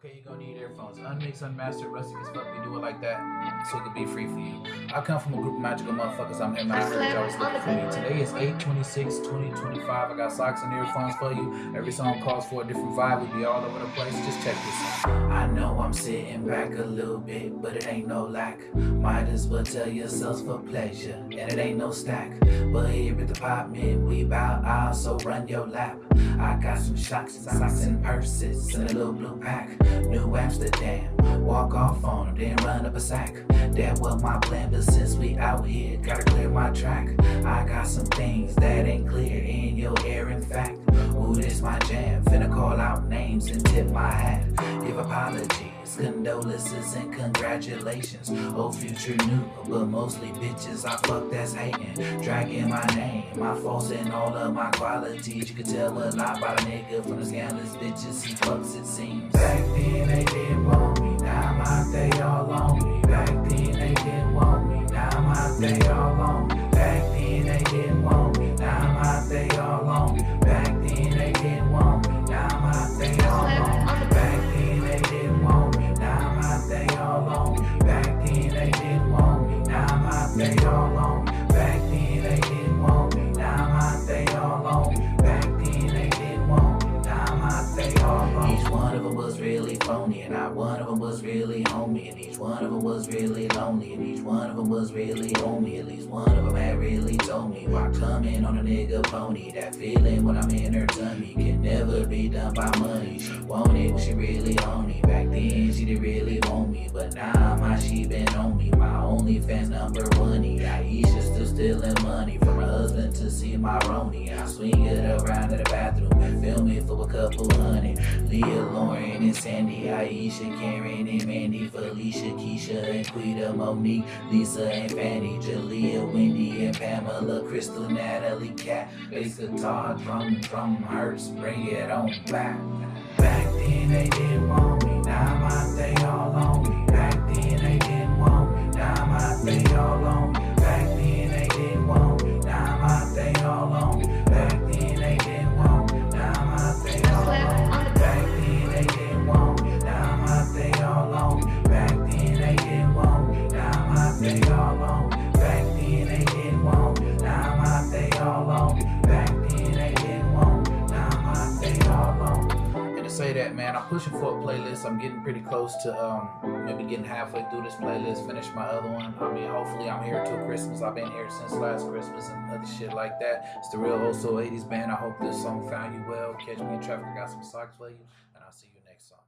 Okay, you're gonna need earphones. Unmixed, unmastered, rustic as fuck. We do it like that so it can be free for you. I come from a group of magical motherfuckers. I'm him and I heard y'all was looking for me. Today is 8/26/2025. I got socks and earphones for you. Every song calls for a different vibe. We be all over the place. Just check this out. I know I'm sitting back a little bit, but it ain't no lack. Might as well tell yourselves for pleasure, and it ain't no stack. But here at the Partment, we bow out, so run your lap. I got some shocks, socks and purses, and a little blue pack. New Amsterdam, walk off on them, then run up a sack. That was my plan, but since we out here, gotta clear my track. I got some things that ain't clear in your air, in fact. Ooh, this my jam, finna call out names and tip my hat. Give apologies, condolences, and congratulations. Old future new, but mostly bitches I fuck that's hating. Dragging my name, my faults, and all of my qualities. You can tell a lot about a nigga from the scandalous bitches he fucks, it seems. Back then they didn't want me, now my they all on me. Back then they didn't want me, now my they all on me. Back then they didn't want me, now my they all on me. Back then they didn't want me, now my they all on me. Back then they didn't want me, now my they all on me. Back then they didn't want me, now my they all on me. Back then they didn't want me, now my they all on me. Back then they didn't want me, now my they all on me. Each one of them was really phony, and not one of them was really on me. And each one of them was really lonely, and each one of them was really on me. At least one of them had really told me why coming on a nigga pony. That feeling when I'm in her tummy can never be done by money. She want it when she really on me. Back then she didn't really want me, but now my she been on me. My OnlyFans #1. Aisha still stealing money from her husband to see my Roni. I swing it around to the bathroom and film it for a couple hundred. Leah, Lauren, and Sandy, Aisha, Karen, and Mandy, Felicia, Keisha, and Quita, Monique, Lisa, and Fanny, Jalea, Wendy, and Pamela, Crystal, Natalie, Cat, bass guitar, drum, hurts, bring it on back. Back then they didn't want me, now my they all on me. Back then they didn't want me, now my they all on me. Back then they didn't want me, now my they all on me. Back then they didn't want me, now my they all on me. Back then they didn't want me, now my they all on me. Back then they didn't want me, now my they all on me. Back then they didn't want me, now my they all on me. Back then they didn't want me, now my they all on me. And to say that, man, I'm pushing for a playlist. I'm getting pretty close to maybe getting halfway through this playlist, finish my other one. I mean, hopefully I'm here till Christmas. I've been here since last Christmas and other shit like that. It's the Therealoso80sband. I hope this song found you well. Catch me in traffic. I got some socks for you, and I'll see you next song.